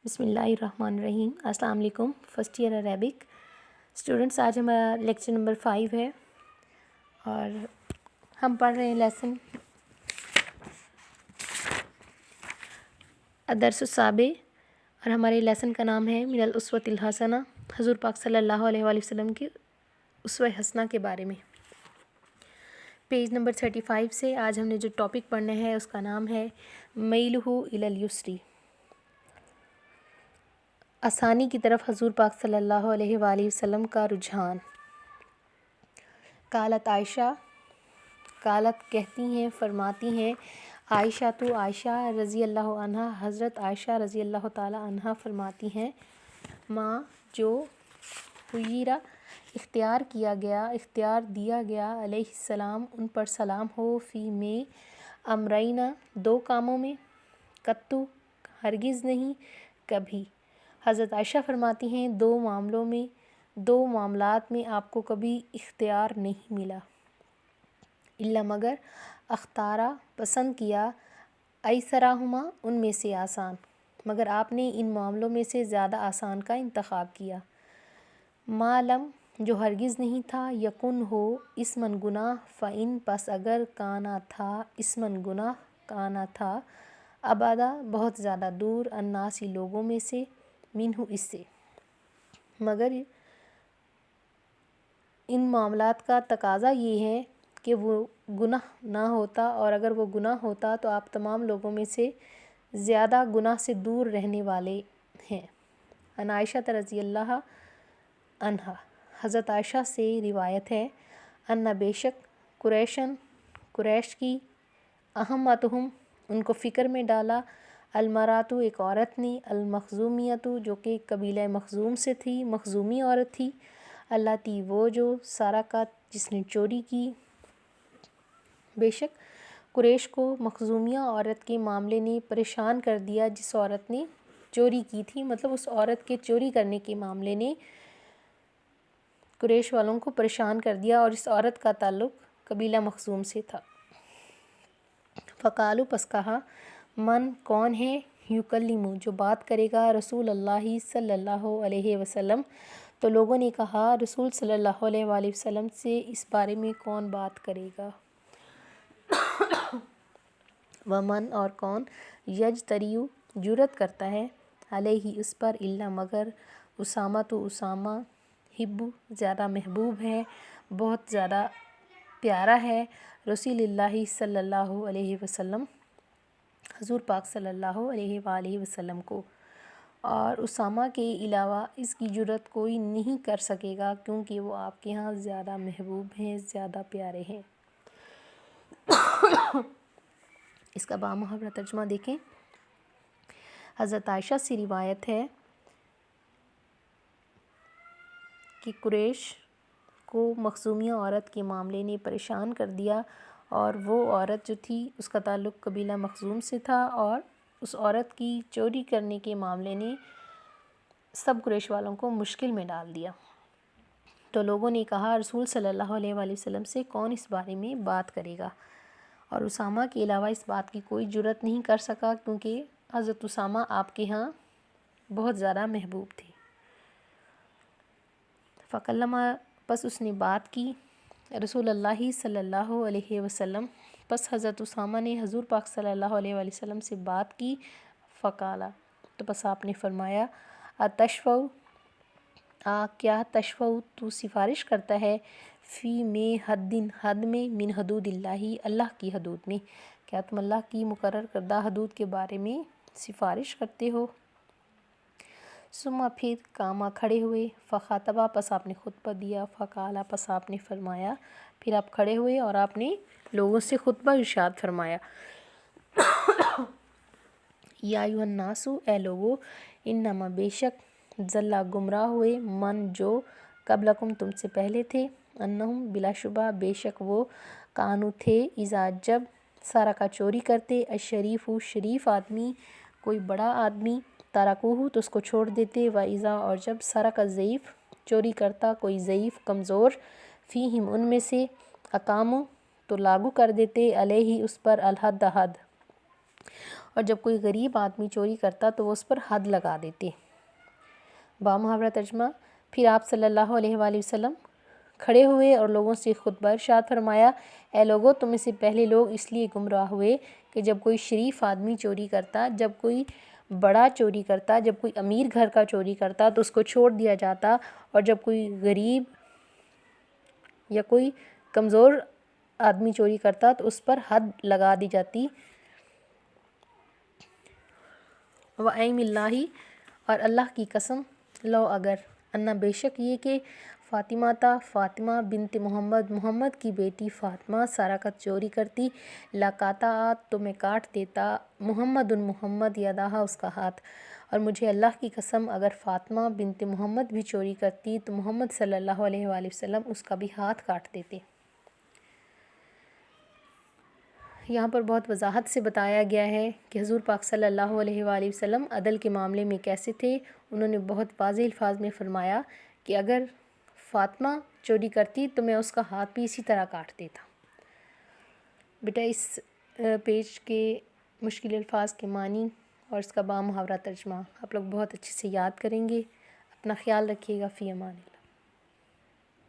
بسم اللہ الرحمن الرحیم۔ السلام علیکم۔ فرسٹ ایئر عربک اسٹوڈنٹس، آج ہمارا لیکچر نمبر 5 ہے اور ہم پڑھ رہے ہیں لیسن الدرس السابع، اور ہمارے لیسن کا نام ہے من الاسوۃ الحسنہ، حضور پاک صلی اللہ علیہ وآلہ وسلم کی اسوہ حسنہ کے بارے میں۔ پیج نمبر 35 سے آج ہم نے جو ٹاپک پڑھنا ہے اس کا نام ہے میلہ الی الیسر، آسانی کی طرف حضور پاک صلی اللہ علیہ وآلہ وسلم کا رجحان۔ قالت عائشہ، قالت کہتی ہیں، فرماتی ہیں، عائشہ تو عائشہ رضی اللہ عنہا، حضرت عائشہ رضی اللہ تعالی عنہا فرماتی ہیں، ماں جو خیرہ اختیار دیا گیا علیہ السلام، ان پر سلام ہو، فی میں امرینہ، دو کاموں میں، قطو ہرگز نہیں، کبھی۔ حضرت عائشہ فرماتی ہیں دو معاملات میں آپ کو کبھی اختیار نہیں ملا، الا مگر اختارا پسند کیا، ایسرہما ان میں سے آسان، مگر آپ نے ان معاملوں میں سے زیادہ آسان کا انتخاب کیا۔ ما لم جو ہرگز نہیں تھا، یکن ہو اسمن گناہ، فإن پس اگر کانا تھا، اسمن گناہ کانا تھا، ابعدا بہت زیادہ دور، الناسی لوگوں میں سے، منہ اس سے، مگر ان معاملات کا تقاضا یہ ہے کہ وہ گناہ نہ ہوتا، اور اگر وہ گناہ ہوتا تو آپ تمام لوگوں میں سے زیادہ گناہ سے دور رہنے والے ہیں۔ عن عائشہ رضی اللہ عنہا، حضرت عائشہ سے روایت ہے، ان بے شک قریش کی، اہمتہم ان کو فکر میں ڈالا، المرأۃ ایک عورت نے، المخزومیۃ جو کہ قبیلہ مخزوم سے تھی، مخزومی عورت تھی، اللاتی وہ جو سرقت جس نے چوری کی۔ بے شک قریش کو مخزومیہ عورت کے معاملے نے پریشان کر دیا، جس عورت نے چوری کی تھی، مطلب اس عورت کے چوری کرنے کے معاملے نے قریش والوں کو پریشان کر دیا، اور اس عورت کا تعلق قبیلہ مخزوم سے تھا۔ فقالوا پس کہا، من کون ہے، یکلم جو بات کرے گا، رسول اللہ صلی اللہ علیہ وسلم، تو لوگوں نے کہا رسول صلی اللہ علیہ وآلہ وسلم سے اس بارے میں کون بات کرے گا؟ ومن اور کون، یجتری جرأت کرتا ہے، علیہ اس پر، الا مگر، اسامہ تو اسامہ، حب زیادہ محبوب ہے، بہت زیادہ پیارا ہے، رسول اللہ صلی اللہ علیہ وسلم، حضور پاک صلی اللہ علیہ وآلہ وسلم کو، اور اسامہ کے علاوہ اس کی جرأت کوئی نہیں کر سکے گا، کیونکہ وہ آپ کے ہاں زیادہ محبوب ہیں، زیادہ پیارے ہیں۔ اس کا بامحاورہ ترجمہ دیکھیں۔ حضرت عائشہ سے روایت ہے کہ قریش کو مخزومیہ عورت کے معاملے نے پریشان کر دیا، اور وہ عورت جو تھی اس کا تعلق قبیلہ مخزوم سے تھا، اور اس عورت کی چوری کرنے کے معاملے نے سب قریش والوں کو مشکل میں ڈال دیا۔ تو لوگوں نے کہا رسول صلی اللہ علیہ وآلہ وسلم سے کون اس بارے میں بات کرے گا؟ اور اسامہ کے علاوہ اس بات کی کوئی جرأت نہیں کر سکا، کیونکہ حضرت اسامہ آپ کے ہاں بہت زیادہ محبوب تھے۔ فکلم پس اس نے بات کی، رسول اللہ صلی اللہ علیہ وسلم، پس حضرت اسامہ نے حضور پاک صلی اللہ علیہ وآلہ وسلم سے بات کی، فقالا تو پس آپ نے فرمایا، اتشفع کیا تشفع تو سفارش کرتا ہے، فی میں حد میں، من حدود اللہ اللہ کی حدود میں، کیا تم اللہ کی مقرر کردہ حدود کے بارے میں سفارش کرتے ہو؟ ثم پھر قاما کھڑے ہوئے، فخاطبا پس آپ نے خطبہ دیا، فقالا پس آپ نے فرمایا، پھر آپ کھڑے ہوئے اور آپ نے لوگوں سے خطبہ ارشاد فرمایا، یا ایھا الناس اے لوگو، انما بے شک، ضل گمراہ ہوئے، من جو قبلکم تم سے پہلے تھے، انہم بلا شبہ بے شک وہ، کانو تھے، اذا جب، سرقہ چوری کرتے، الشریف شریف آدمی، کوئی بڑا آدمی، ترکوہ تو اس کو چھوڑ دیتے، و اذا اور جب، سرقہ ضعیف چوری کرتا کوئی ضعیف کمزور، فیہم ان میں سے، اقاموا تو لاگو کر دیتے، علیہ اس پر، الحد حد، اور جب کوئی غریب آدمی چوری کرتا تو وہ اس پر حد لگا دیتے۔ بامحاورہ ترجمہ: پھر آپ صلی اللہ علیہ وآلہ وسلم کھڑے ہوئے اور لوگوں سے خطبہ ارشاد فرمایا: اے لوگو، تم میں سے پہلے لوگ اس لیے گمراہ ہوئے کہ جب کوئی شریف آدمی چوری کرتا، جب کوئی بڑا چوری کرتا، جب کوئی امیر گھر کا چوری کرتا تو اس کو چھوڑ دیا جاتا، اور جب کوئی غریب یا کوئی کمزور آدمی چوری کرتا تو اس پر حد لگا دی جاتی۔ وَأَيْمِ اللَّهِ، اور اللہ کی قسم، لو اگر، انا بے شک یہ کہ فاطمہ تا فاطمہ بنت محمد، محمد کی بیٹی فاطمہ سرقت چوری کرتی، لقطعت تو میں کاٹ دیتا، محمد محمد یدہا اس کا ہاتھ، اور مجھے اللہ کی قسم اگر فاطمہ بنت محمد بھی چوری کرتی تو محمد صلی اللہ علیہ وآلہ وسلم اس کا بھی ہاتھ کاٹ دیتے۔ یہاں پر بہت وضاحت سے بتایا گیا ہے کہ حضور پاک صلی اللہ علیہ وآلہ وسلم عدل کے معاملے میں کیسے تھے۔ انہوں نے بہت واضح الفاظ میں فرمایا کہ اگر فاطمہ چوری کرتی تو میں اس کا ہاتھ بھی اسی طرح کاٹ دیتا۔ بیٹا اس پیج کے مشکل الفاظ کے معنی اور اس کا بامحاورہ ترجمہ آپ لوگ بہت اچھے سے یاد کریں گے۔ اپنا خیال رکھیے گا۔ فی امان اللہ۔